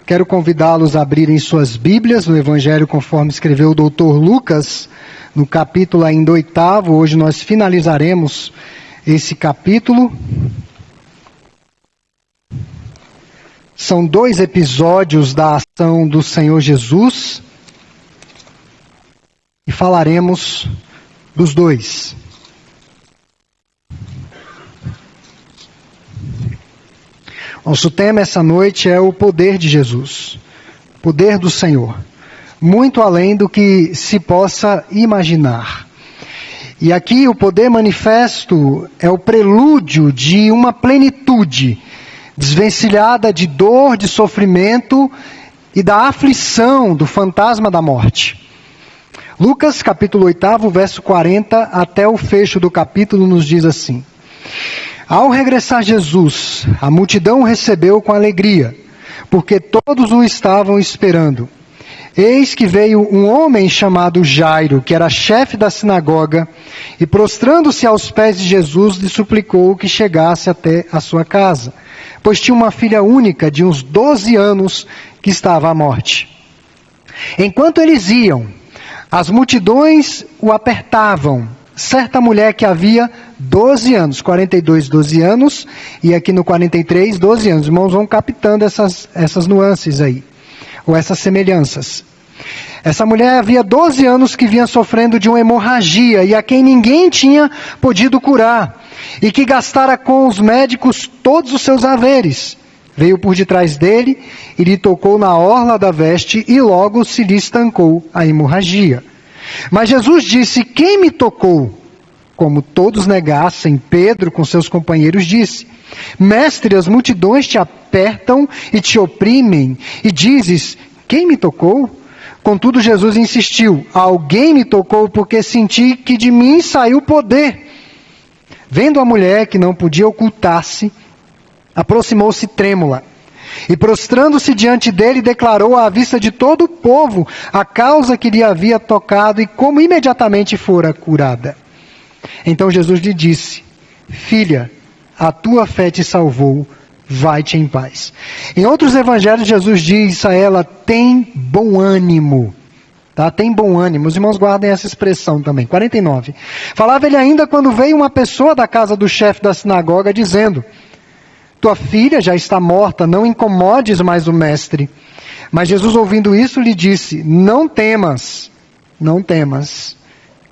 Quero convidá-los a abrirem suas Bíblias no Evangelho conforme escreveu o Dr. Lucas, no capítulo ainda 8º. Hoje nós finalizaremos esse capítulo. São 2 episódios da ação do Senhor Jesus e falaremos dos 2. Nosso tema essa noite é o poder de Jesus, o poder do Senhor, muito além do que se possa imaginar. E aqui o poder manifesto é o prelúdio de uma plenitude, desvencilhada de dor, de sofrimento e da aflição do fantasma da morte. Lucas capítulo 8, verso 40 até o fecho do capítulo nos diz assim: Ao regressar Jesus, a multidão o recebeu com alegria, porque todos o estavam esperando. Eis que veio um homem chamado Jairo, que era chefe da sinagoga, e prostrando-se aos pés de Jesus, lhe suplicou que chegasse até a sua casa, pois tinha uma filha única de uns 12 anos que estava à morte. Enquanto eles iam, as multidões o apertavam. Certa mulher que havia 12 anos, 42, 12 anos, e aqui no 43, 12 anos. Os irmãos vão captando essas nuances aí, ou essas semelhanças. Essa mulher havia 12 anos que vinha sofrendo de uma hemorragia, e a quem ninguém tinha podido curar, e que gastara com os médicos todos os seus haveres. Veio por detrás dele, e lhe tocou na orla da veste, e logo se lhe estancou a hemorragia. Mas Jesus disse: Quem me tocou? Como todos negassem, Pedro com seus companheiros disse: Mestre, as multidões te apertam e te oprimem, e dizes: Quem me tocou? Contudo Jesus insistiu: Alguém me tocou, porque senti que de mim saiu poder. Vendo a mulher que não podia ocultar-se, aproximou-se trêmula, e prostrando-se diante dele, declarou à vista de todo o povo a causa que lhe havia tocado e como imediatamente fora curada. Então Jesus lhe disse: Filha, a tua fé te salvou, vai-te em paz. Em outros evangelhos Jesus diz a ela: tem bom ânimo. Tá? Tem bom ânimo. Os irmãos guardem essa expressão também. 49. Falava ele ainda quando veio uma pessoa da casa do chefe da sinagoga dizendo: Tua filha já está morta, não incomodes mais o mestre. Mas Jesus, ouvindo isso, lhe disse: Não temas, não temas,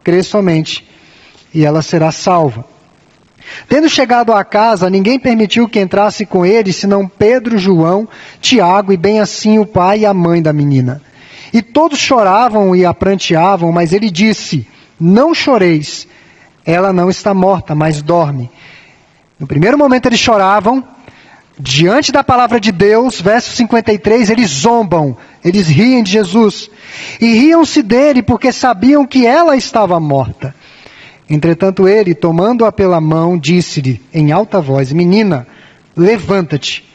crê somente, e ela será salva. Tendo chegado à casa, ninguém permitiu que entrasse com ele, senão Pedro, João, Tiago e bem assim o pai e a mãe da menina. E todos choravam e a pranteavam, mas ele disse: Não choreis, ela não está morta, mas dorme. No primeiro momento eles choravam, diante da palavra de Deus, verso 53, eles zombam, eles riem de Jesus. E riam-se dele porque sabiam que ela estava morta. Entretanto ele, tomando-a pela mão, disse-lhe em alta voz: Menina, levanta-te.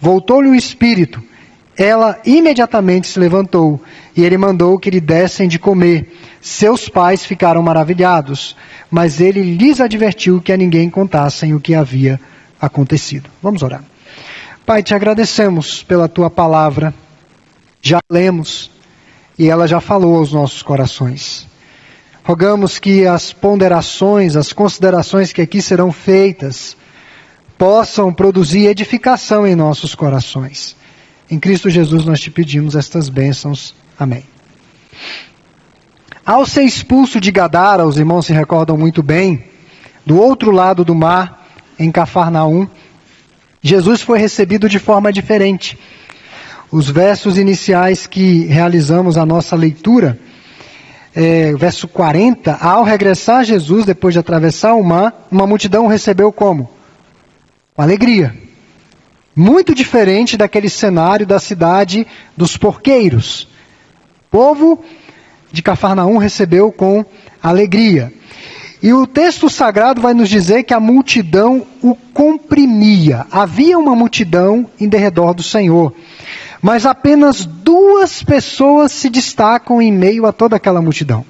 Voltou-lhe o espírito. Ela imediatamente se levantou, e ele mandou que lhe dessem de comer. Seus pais ficaram maravilhados, mas ele lhes advertiu que a ninguém contassem o que havia acontecido. Vamos orar. Pai, te agradecemos pela tua palavra. Já lemos, e ela já falou aos nossos corações. Rogamos que as ponderações, as considerações que aqui serão feitas, possam produzir edificação em nossos corações. Em Cristo Jesus nós te pedimos estas bênçãos. Amém. Ao ser expulso de Gadara, os irmãos se recordam muito bem, do outro lado do mar, em Cafarnaum, Jesus foi recebido de forma diferente. Os versos iniciais que realizamos a nossa leitura, verso 40, ao regressar Jesus, depois de atravessar o mar, uma multidão o recebeu como? Com alegria. Muito diferente daquele cenário da cidade dos porqueiros. O povo de Cafarnaum recebeu com alegria. E o texto sagrado vai nos dizer que a multidão o comprimia. Havia uma multidão em derredor do Senhor. Mas apenas 2 pessoas se destacam em meio a toda aquela multidão.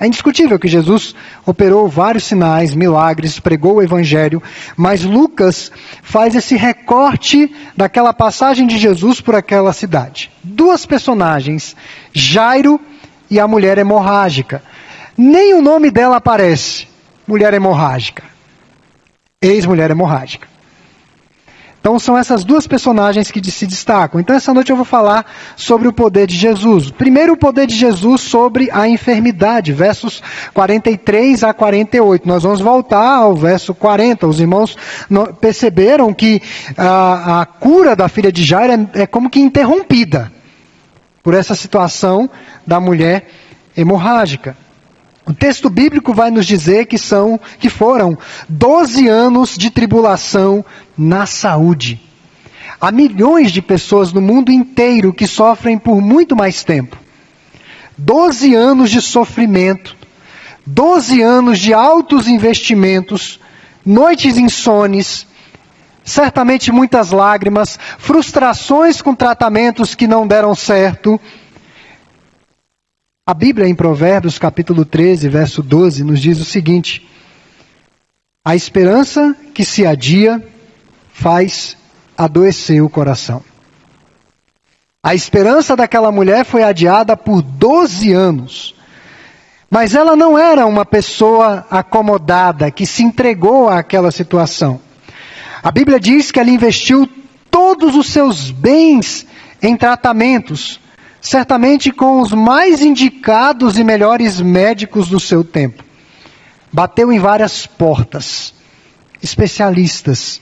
É indiscutível que Jesus operou vários sinais, milagres, pregou o Evangelho, mas Lucas faz esse recorte daquela passagem de Jesus por aquela cidade. Duas personagens, Jairo e a mulher hemorrágica. Nem o nome dela aparece, mulher hemorrágica, ex-mulher hemorrágica. Então são essas duas personagens que se destacam. Então essa noite eu vou falar sobre o poder de Jesus. Primeiro o poder de Jesus sobre a enfermidade, versos 43 a 48. Nós vamos voltar ao verso 40. Os irmãos perceberam que a cura da filha de Jairo é como que interrompida por essa situação da mulher hemorrágica. O texto bíblico vai nos dizer que foram 12 anos de tribulação na saúde. Há milhões de pessoas no mundo inteiro que sofrem por muito mais tempo. 12 anos de sofrimento, 12 anos de altos investimentos, noites insones, certamente muitas lágrimas, frustrações com tratamentos que não deram certo. A Bíblia em Provérbios, capítulo 13, verso 12, nos diz o seguinte: a esperança que se adia faz adoecer o coração. A esperança daquela mulher foi adiada por 12 anos. Mas ela não era uma pessoa acomodada, que se entregou àquela situação. A Bíblia diz que ela investiu todos os seus bens em tratamentos, certamente com os mais indicados e melhores médicos do seu tempo. Bateu em várias portas, especialistas.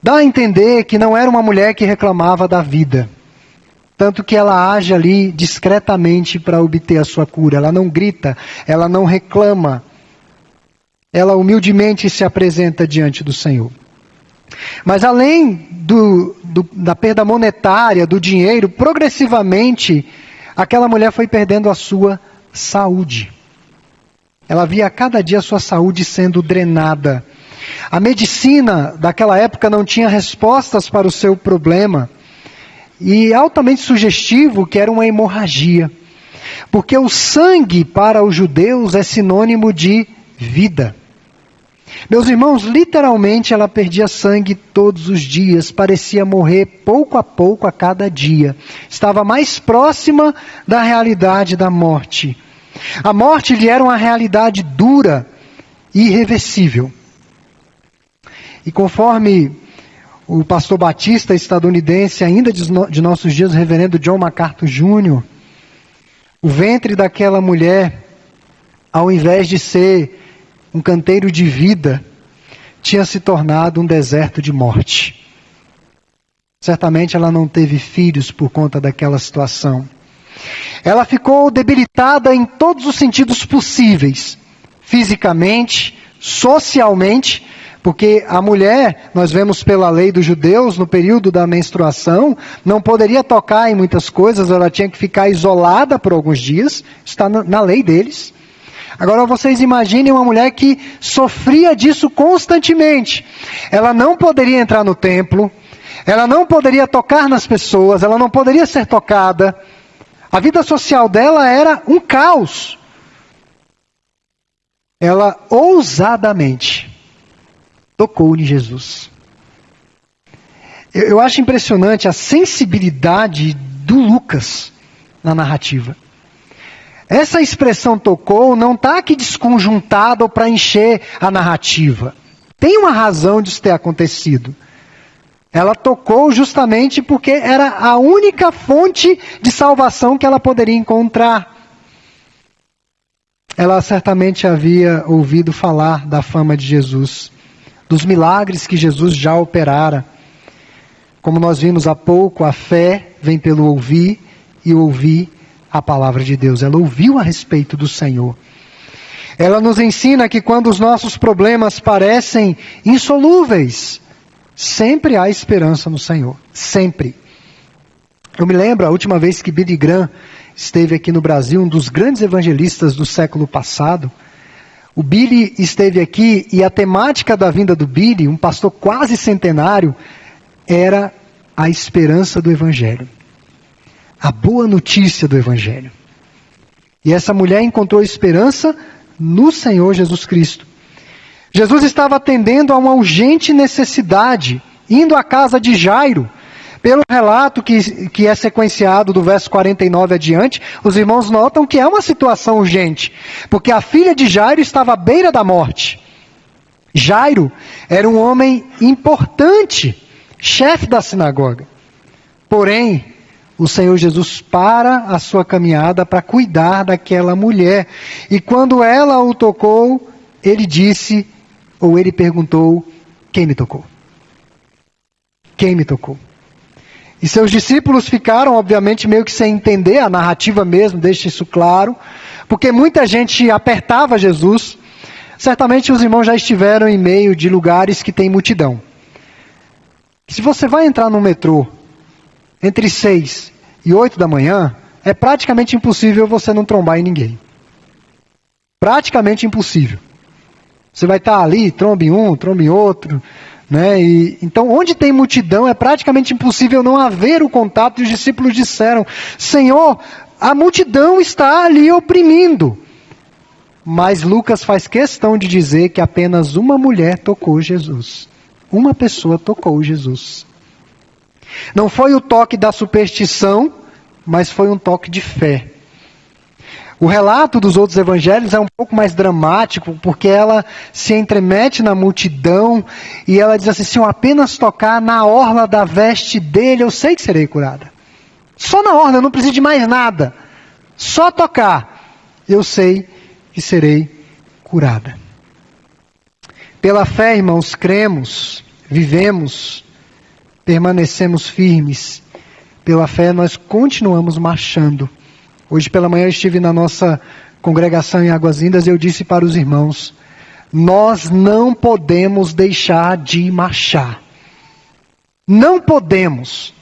Dá a entender que não era uma mulher que reclamava da vida. Tanto que ela age ali discretamente para obter a sua cura. Ela não grita, ela não reclama. Ela humildemente se apresenta diante do Senhor. Mas além da perda monetária, do dinheiro, progressivamente, aquela mulher foi perdendo a sua saúde. Ela via a cada dia a sua saúde sendo drenada. A medicina daquela época não tinha respostas para o seu problema. E altamente sugestivo que era uma hemorragia. Porque o sangue para os judeus é sinônimo de vida. Meus irmãos, literalmente ela perdia sangue todos os dias, parecia morrer pouco a cada dia. Estava mais próxima da realidade da morte. A morte lhe era uma realidade dura e irreversível. E conforme o pastor batista estadunidense, ainda de nossos dias, o reverendo John MacArthur Jr., o ventre daquela mulher, ao invés de ser um canteiro de vida, tinha se tornado um deserto de morte. Certamente ela não teve filhos por conta daquela situação. Ela ficou debilitada em todos os sentidos possíveis, fisicamente, socialmente, porque a mulher, nós vemos pela lei dos judeus, no período da menstruação, não poderia tocar em muitas coisas, ela tinha que ficar isolada por alguns dias, está na lei deles. Agora vocês imaginem uma mulher que sofria disso constantemente. Ela não poderia entrar no templo, ela não poderia tocar nas pessoas, ela não poderia ser tocada. A vida social dela era um caos. Ela ousadamente tocou em Jesus. Eu acho impressionante a sensibilidade do Lucas na narrativa. Essa expressão tocou não está aqui desconjuntada para encher a narrativa. Tem uma razão de isso ter acontecido. Ela tocou justamente porque era a única fonte de salvação que ela poderia encontrar. Ela certamente havia ouvido falar da fama de Jesus, dos milagres que Jesus já operara. Como nós vimos há pouco, a fé vem pelo ouvir e ouvir a palavra de Deus. Ela ouviu a respeito do Senhor. Ela nos ensina que quando os nossos problemas parecem insolúveis, sempre há esperança no Senhor. Sempre. Eu me lembro a última vez que Billy Graham esteve aqui no Brasil, um dos grandes evangelistas do século passado. O Billy esteve aqui e a temática da vinda do Billy, um pastor quase centenário, era a esperança do Evangelho. A boa notícia do Evangelho. E essa mulher encontrou esperança no Senhor Jesus Cristo. Jesus estava atendendo a uma urgente necessidade, indo à casa de Jairo. Pelo relato que é sequenciado do verso 49 adiante, os irmãos notam que é uma situação urgente, porque a filha de Jairo estava à beira da morte. Jairo era um homem importante, chefe da sinagoga. Porém, o Senhor Jesus para a sua caminhada para cuidar daquela mulher. E quando ela o tocou, ele disse, ou ele perguntou, quem me tocou? Quem me tocou? E seus discípulos ficaram, obviamente, meio que sem entender, a narrativa mesmo deixa isso claro, porque muita gente apertava Jesus. Certamente os irmãos já estiveram em meio de lugares que tem multidão. Se você vai entrar no metrô entre 6 e 8 da manhã, é praticamente impossível você não trombar em ninguém. Praticamente impossível. Você vai estar ali, tromba em um, tromba em outro, né? Então, onde tem multidão, é praticamente impossível não haver o contato. E os discípulos disseram, Senhor, a multidão está ali oprimindo. Mas Lucas faz questão de dizer que apenas uma mulher tocou Jesus. Uma pessoa tocou Jesus. Não foi o toque da superstição, mas foi um toque de fé. O relato dos outros evangelhos é um pouco mais dramático, porque ela se entremete na multidão e ela diz assim, se eu apenas tocar na orla da veste dele, eu sei que serei curada. Só na orla, eu não preciso de mais nada. Só tocar, eu sei que serei curada. Pela fé, irmãos, cremos, vivemos, permanecemos firmes. Pela fé, nós continuamos marchando. Hoje pela manhã eu estive na nossa congregação em Águas Lindas e eu disse para os irmãos, nós não podemos deixar de marchar. Não podemos.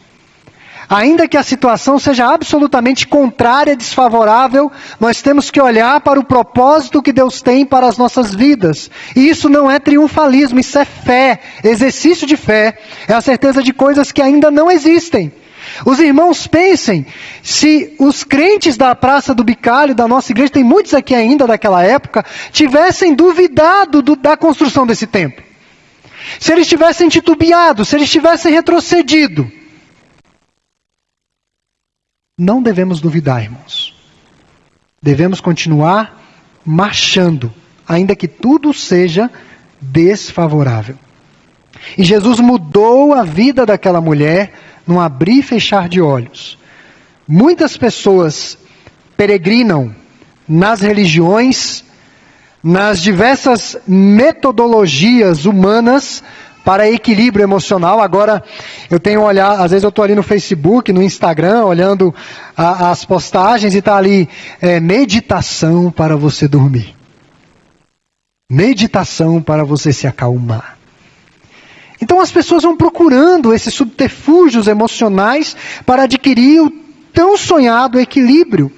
Ainda que a situação seja absolutamente contrária, desfavorável, nós temos que olhar para o propósito que Deus tem para as nossas vidas. E isso não é triunfalismo, isso é fé, exercício de fé. É a certeza de coisas que ainda não existem. Os irmãos pensem, se os crentes da Praça do Bicalho, da nossa igreja, tem muitos aqui ainda daquela época, tivessem duvidado da construção desse templo. Se eles tivessem titubeado, se eles tivessem retrocedido. Não devemos duvidar, irmãos. Devemos continuar marchando, ainda que tudo seja desfavorável. E Jesus mudou a vida daquela mulher num abrir e fechar de olhos. Muitas pessoas peregrinam nas religiões, nas diversas metodologias humanas para equilíbrio emocional. Agora, eu tenho olhado, às vezes eu estou ali no Facebook, no Instagram, olhando as postagens e está ali, meditação para você dormir. Meditação para você se acalmar. Então as pessoas vão procurando esses subterfúgios emocionais para adquirir o tão sonhado equilíbrio.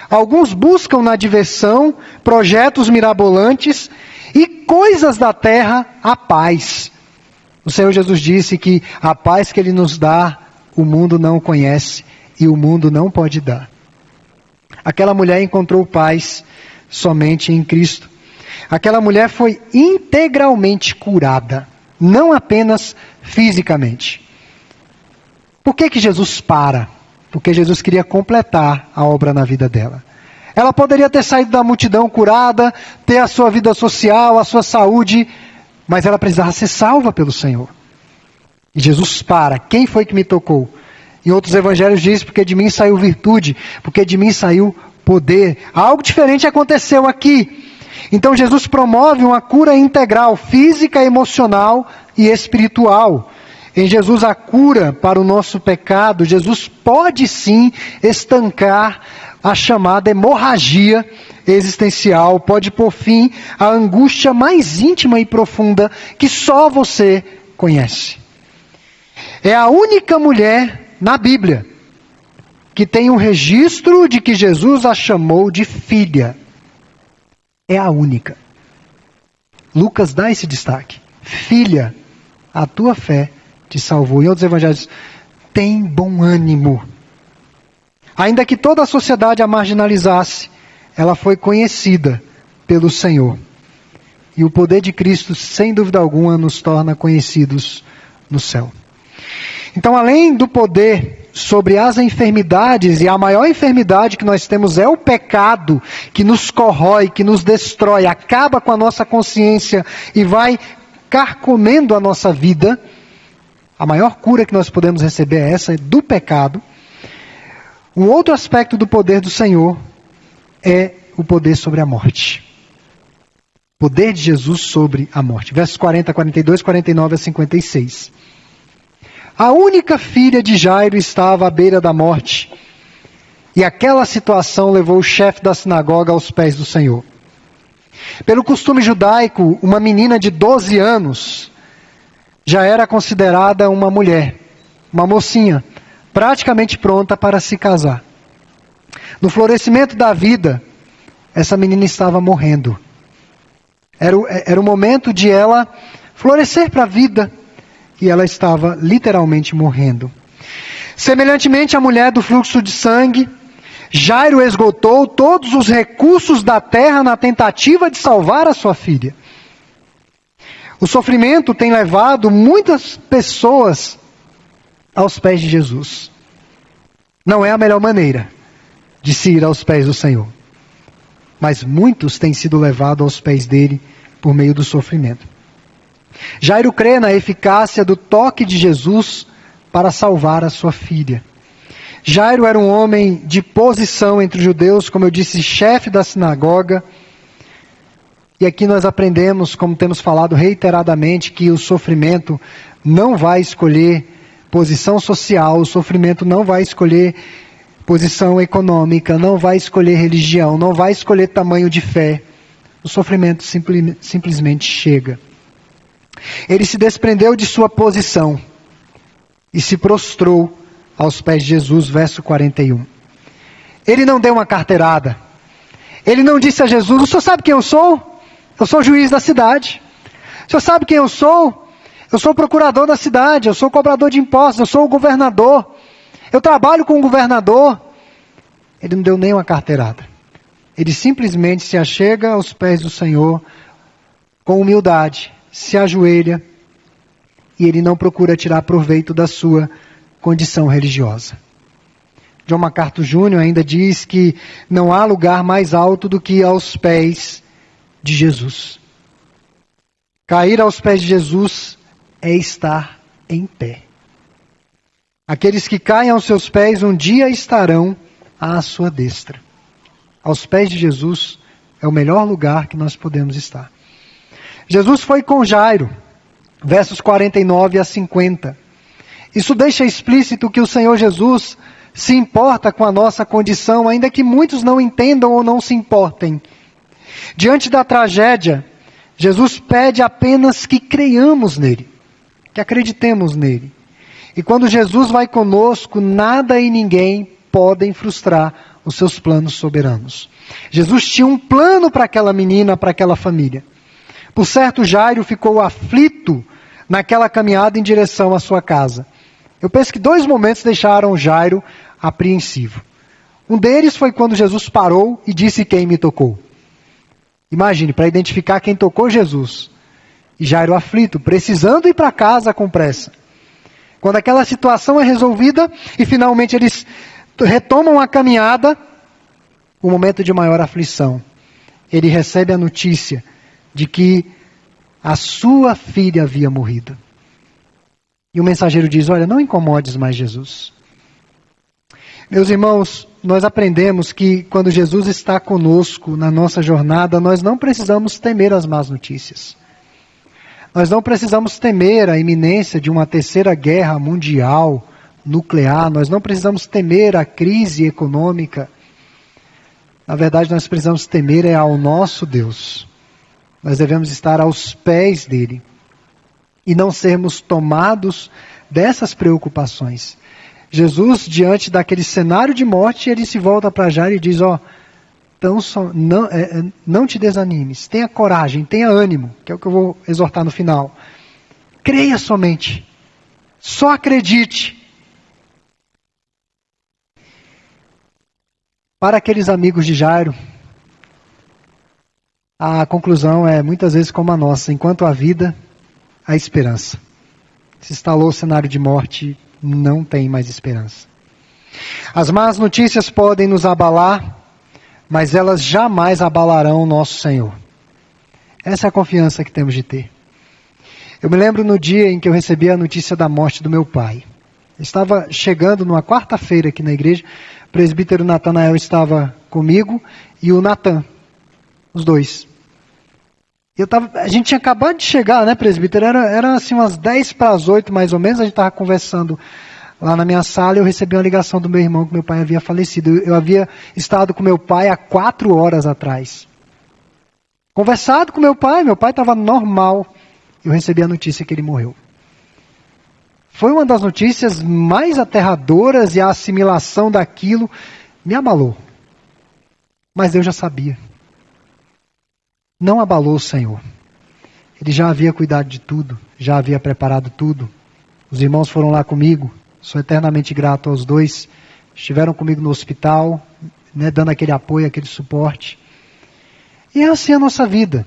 Alguns buscam na diversão projetos mirabolantes e coisas da terra a paz. O Senhor Jesus disse que a paz que Ele nos dá, o mundo não conhece e o mundo não pode dar. Aquela mulher encontrou paz somente em Cristo. Aquela mulher foi integralmente curada. Não apenas fisicamente. Por que Jesus para? Porque Jesus queria completar a obra na vida dela. Ela poderia ter saído da multidão curada, ter a sua vida social, a sua saúde, mas ela precisava ser salva pelo Senhor. E Jesus para. Quem foi que me tocou? Em outros evangelhos diz, porque de mim saiu virtude, porque de mim saiu poder. Algo diferente aconteceu aqui. Então Jesus promove uma cura integral, física, emocional e espiritual. Em Jesus a cura para o nosso pecado, Jesus pode sim estancar a chamada hemorragia existencial, pode pôr fim à angústia mais íntima e profunda que só você conhece. É a única mulher na Bíblia que tem um registro de que Jesus a chamou de filha. É a única. Lucas dá esse destaque. Filha, a tua fé te salvou. Em outros evangelhos, tem bom ânimo. Ainda que toda a sociedade a marginalizasse, ela foi conhecida pelo Senhor. E o poder de Cristo, sem dúvida alguma, nos torna conhecidos no céu. Então, além do poder sobre as enfermidades, e a maior enfermidade que nós temos é o pecado, que nos corrói, que nos destrói, acaba com a nossa consciência e vai carcomendo a nossa vida. A maior cura que nós podemos receber é essa, do pecado. Um outro aspecto do poder do Senhor é o poder sobre a morte. Poder de Jesus sobre a morte. Versos 40, 42, 49 a 56. A única filha de Jairo estava à beira da morte. E aquela situação levou o chefe da sinagoga aos pés do Senhor. Pelo costume judaico, uma menina de 12 anos já era considerada uma mulher, uma mocinha, praticamente pronta para se casar. No florescimento da vida, essa menina estava morrendo. Era o momento de ela florescer para a vida, e ela estava literalmente morrendo. Semelhantemente à mulher do fluxo de sangue, Jairo esgotou todos os recursos da terra na tentativa de salvar a sua filha. O sofrimento tem levado muitas pessoas aos pés de Jesus. Não é a melhor maneira de se ir aos pés do Senhor. Mas muitos têm sido levados aos pés dele por meio do sofrimento. Jairo crê na eficácia do toque de Jesus para salvar a sua filha. Jairo era um homem de posição entre os judeus, como eu disse, chefe da sinagoga. E aqui nós aprendemos, como temos falado reiteradamente, que o sofrimento não vai escolher posição social, o sofrimento não vai escolher posição econômica, não vai escolher religião, não vai escolher tamanho de fé. O sofrimento simplesmente chega. Ele se desprendeu de sua posição e se prostrou aos pés de Jesus, verso 41. Ele não deu uma carteirada. Ele não disse a Jesus: o senhor sabe quem eu sou? Eu sou o juiz da cidade. O senhor sabe quem eu sou? Eu sou o procurador da cidade, eu sou o cobrador de impostos, eu sou o governador. Eu trabalho com o governador. Ele não deu nem uma carteirada. Ele simplesmente se achega aos pés do Senhor com humildade, se ajoelha, e ele não procura tirar proveito da sua condição religiosa. John MacArthur Jr. ainda diz que não há lugar mais alto do que aos pés de Jesus. Cair aos pés de Jesus é estar em pé. Aqueles que caem aos seus pés um dia estarão à sua destra. Aos pés de Jesus é o melhor lugar que nós podemos estar. Jesus foi com Jairo, versos 49 a 50. Isso deixa explícito que o Senhor Jesus se importa com a nossa condição, ainda que muitos não entendam ou não se importem. Diante da tragédia, Jesus pede apenas que creiamos nele, que acreditemos nele. E quando Jesus vai conosco, nada e ninguém podem frustrar os seus planos soberanos. Jesus tinha um plano para aquela menina, para aquela família. Por certo, Jairo ficou aflito naquela caminhada em direção à sua casa. Eu penso que 2 momentos deixaram Jairo apreensivo. Um deles foi quando Jesus parou e disse: quem me tocou? Imagine, para identificar quem tocou Jesus. E Jairo aflito, precisando ir para casa com pressa. Quando aquela situação é resolvida e finalmente eles retomam a caminhada, o momento de maior aflição. Ele recebe a notícia de que a sua filha havia morrido. E o mensageiro diz: olha, não incomodes mais Jesus. Meus irmãos, nós aprendemos que quando Jesus está conosco na nossa jornada, nós não precisamos temer as más notícias. Nós não precisamos temer a iminência de uma 3ª guerra mundial, nuclear. Nós não precisamos temer a crise econômica. Na verdade, nós precisamos temer ao nosso Deus. Nós devemos estar aos pés dele e não sermos tomados dessas preocupações. Jesus, diante daquele cenário de morte, ele se volta para Jairo e diz: então não te desanimes, tenha coragem, tenha ânimo, que é o que eu vou exortar no final. Creia somente, só acredite. Para aqueles amigos de Jairo, A conclusão é muitas vezes como a nossa: enquanto há vida, há esperança. Se instalou o cenário de morte, não tem mais esperança. As más notícias podem nos abalar, mas elas jamais abalarão o nosso Senhor. Essa é a confiança que temos de ter. Eu me lembro no dia em que eu recebi a notícia da morte do meu pai. Eu estava chegando numa quarta-feira aqui na igreja, o presbítero Natanael estava comigo e o Natan, os dois. A gente tinha acabado de chegar, né, presbítero? Era assim umas 7:50 mais ou menos, a gente estava conversando lá na minha sala e eu recebi uma ligação do meu irmão que meu pai havia falecido. Eu havia estado com meu pai há 4 horas atrás. Conversado com meu pai estava normal. Eu recebi a notícia que ele morreu. Foi uma das notícias mais aterradoras e a assimilação daquilo me abalou. Mas Deus já sabia. Não abalou o Senhor. Ele já havia cuidado de tudo, já havia preparado tudo. Os irmãos foram lá comigo, sou eternamente grato aos dois. Estiveram comigo no hospital, né, dando aquele apoio, aquele suporte. E é assim a nossa vida.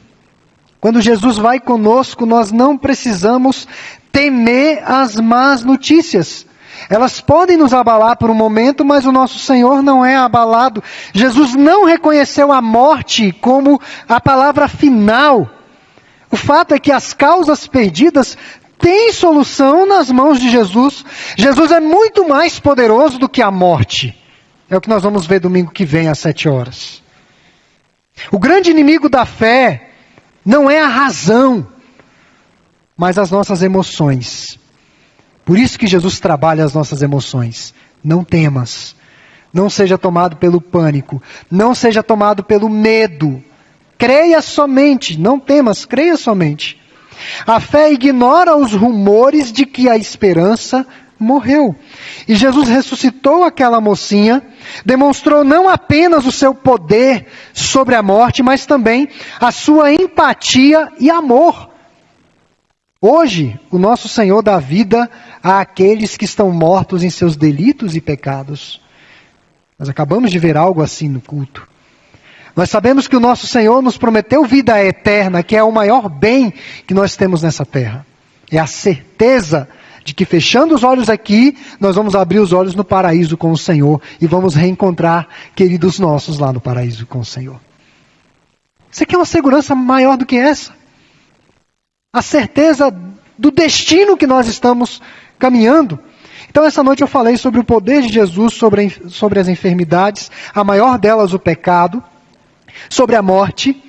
Quando Jesus vai conosco, nós não precisamos temer as más notícias. Elas podem nos abalar por um momento, mas o nosso Senhor não é abalado. Jesus não reconheceu a morte como a palavra final. O fato é que as causas perdidas têm solução nas mãos de Jesus. Jesus é muito mais poderoso do que a morte. É o que nós vamos ver domingo que vem às 7 horas. O grande inimigo da fé não é a razão, mas as nossas emoções. Por isso que Jesus trabalha as nossas emoções. Não temas. Não seja tomado pelo pânico. Não seja tomado pelo medo. Creia somente. Não temas, creia somente. A fé ignora os rumores de que a esperança morreu. E Jesus ressuscitou aquela mocinha, demonstrou não apenas o seu poder sobre a morte, mas também a sua empatia e amor. Hoje, o nosso Senhor dá vida àqueles que estão mortos em seus delitos e pecados. Nós acabamos de ver algo assim no culto. Nós sabemos que o nosso Senhor nos prometeu vida eterna, que é o maior bem que nós temos nessa terra. É a certeza de que fechando os olhos aqui, nós vamos abrir os olhos no paraíso com o Senhor e vamos reencontrar queridos nossos lá no paraíso com o Senhor. Você quer uma segurança maior do que essa? A certeza do destino que nós estamos caminhando. Então essa noite eu falei sobre o poder de Jesus, sobre as enfermidades, a maior delas o pecado, sobre a morte,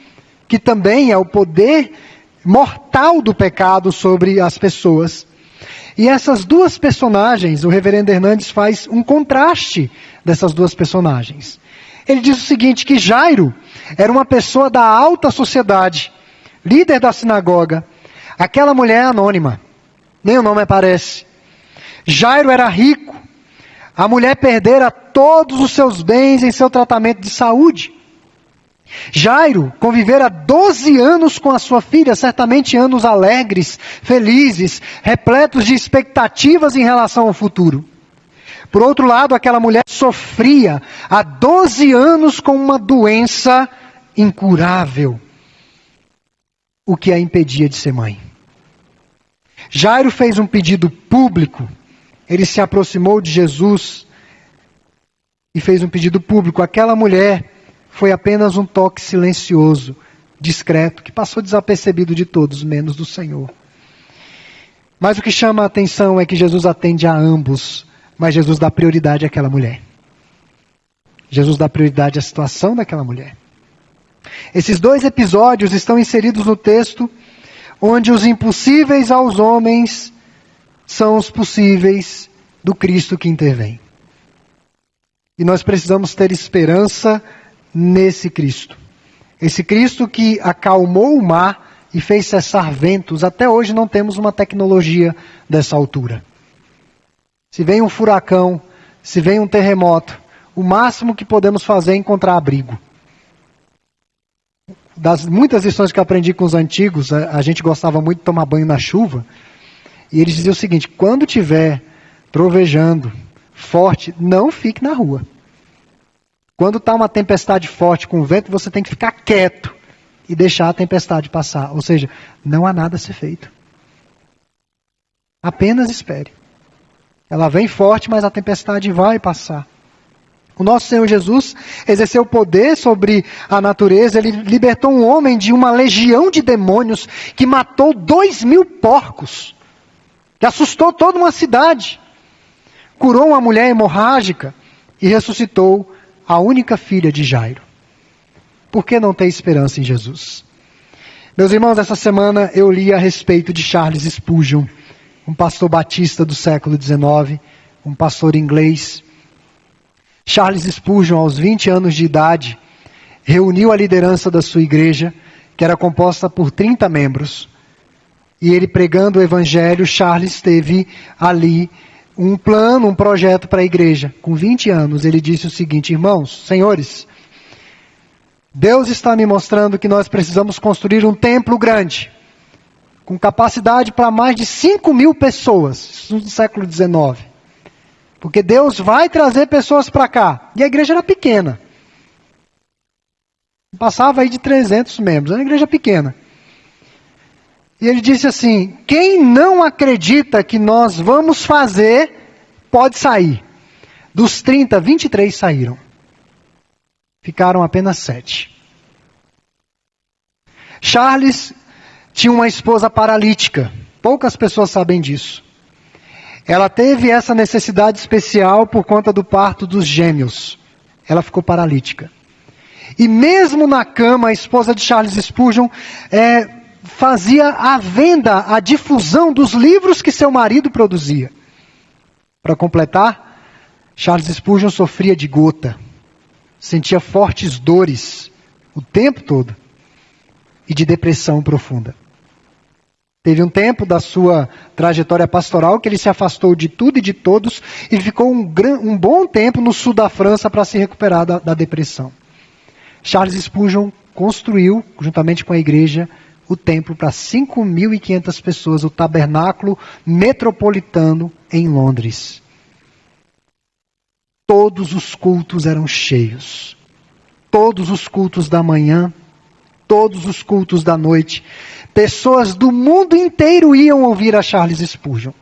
que também é o poder mortal do pecado sobre as pessoas. E essas duas personagens, o reverendo Hernandes faz um contraste dessas duas personagens. Ele diz o seguinte, que Jairo era uma pessoa da alta sociedade, líder da sinagoga. Aquela mulher é anônima, nem o nome aparece. Jairo era rico, a mulher perdera todos os seus bens em seu tratamento de saúde. Jairo convivera 12 anos com a sua filha, certamente anos alegres, felizes, repletos de expectativas em relação ao futuro. Por outro lado, aquela mulher sofria há 12 anos com uma doença incurável, o que a impedia de ser mãe. Jairo fez um pedido público, ele se aproximou de Jesus e fez um pedido público. Aquela mulher foi apenas um toque silencioso, discreto, que passou desapercebido de todos, menos do Senhor. Mas o que chama a atenção é que Jesus atende a ambos, mas Jesus dá prioridade àquela mulher. Jesus dá prioridade à situação daquela mulher. Esses dois episódios estão inseridos no texto onde os impossíveis aos homens são os possíveis do Cristo que intervém. E nós precisamos ter esperança nesse Cristo. Esse Cristo que acalmou o mar e fez cessar ventos. Até hoje não temos uma tecnologia dessa altura. Se vem um furacão, se vem um terremoto, o máximo que podemos fazer é encontrar abrigo. Das muitas lições que eu aprendi com os antigos, a gente gostava muito de tomar banho na chuva, e eles diziam o seguinte, quando tiver trovejando forte, não fique na rua. Quando está uma tempestade forte com vento, você tem que ficar quieto e deixar a tempestade passar. Ou seja, não há nada a ser feito. Apenas espere. Ela vem forte, mas a tempestade vai passar. O nosso Senhor Jesus exerceu poder sobre a natureza. Ele libertou um homem de uma legião de demônios que matou 2.000 porcos, que assustou toda uma cidade. Curou uma mulher hemorrágica e ressuscitou a única filha de Jairo. Por que não ter esperança em Jesus? Meus irmãos, essa semana eu li a respeito de Charles Spurgeon, um pastor batista do século XIX, um pastor inglês. Charles Spurgeon, aos 20 anos de idade, reuniu a liderança da sua igreja, que era composta por 30 membros. E ele pregando o evangelho, Charles teve ali um plano, um projeto para a igreja. Com 20 anos, ele disse o seguinte: irmãos, senhores, Deus está me mostrando que nós precisamos construir um templo grande, com capacidade para mais de 5.000 pessoas, no século XIX. Porque Deus vai trazer pessoas para cá. E a igreja era pequena. Passava aí de 300 membros. Era uma igreja pequena. E ele disse assim: quem não acredita que nós vamos fazer, pode sair. Dos 30, 23 saíram. Ficaram apenas 7. Charles tinha uma esposa paralítica. Poucas pessoas sabem disso. Ela teve essa necessidade especial por conta do parto dos gêmeos. Ela ficou paralítica. E mesmo na cama, a esposa de Charles Spurgeon fazia a venda, a difusão dos livros que seu marido produzia. Para completar, Charles Spurgeon sofria de gota. Sentia fortes dores o tempo todo. E de depressão profunda. Teve um tempo da sua trajetória pastoral que ele se afastou de tudo e de todos e ficou um bom tempo no sul da França para se recuperar da depressão. Charles Spurgeon construiu, juntamente com a igreja, o templo para 5.500 pessoas, o tabernáculo metropolitano em Londres. Todos os cultos eram cheios. Todos os cultos da manhã, todos os cultos da noite. Pessoas do mundo inteiro iam ouvir a Charles Spurgeon.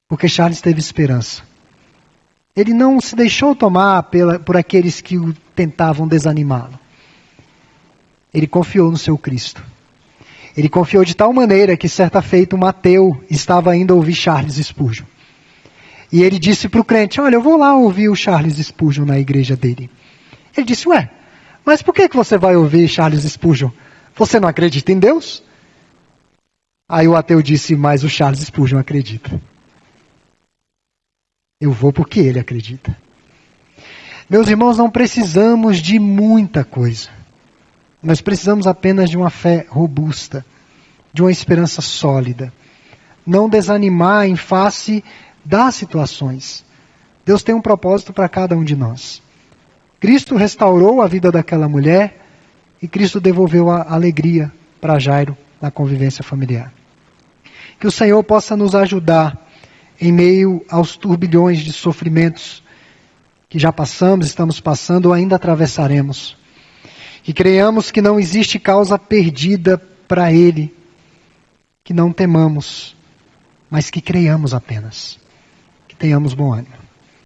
Porque Charles teve esperança. Ele não se deixou tomar por aqueles que o tentavam desanimá-lo. Ele confiou no seu Cristo. Ele confiou de tal maneira que certa feita um ateu estava indo ouvir Charles Spurgeon. E ele disse para o crente: olha, eu vou lá ouvir o Charles Spurgeon na igreja dele. Ele disse: ué, mas por que você vai ouvir Charles Spurgeon? Você não acredita em Deus? Aí o ateu disse: mas o Charles Spurgeon acredita. Eu vou porque ele acredita. Meus irmãos, não precisamos de muita coisa. Nós precisamos apenas de uma fé robusta, de uma esperança sólida. Não desanimar em face das situações. Deus tem um propósito para cada um de nós. Cristo restaurou a vida daquela mulher e Cristo devolveu a alegria para Jairo na convivência familiar. Que o Senhor possa nos ajudar em meio aos turbilhões de sofrimentos que já passamos, estamos passando ou ainda atravessaremos. Que creiamos que não existe causa perdida para Ele. Que não temamos, mas que creiamos apenas. Que tenhamos bom ânimo.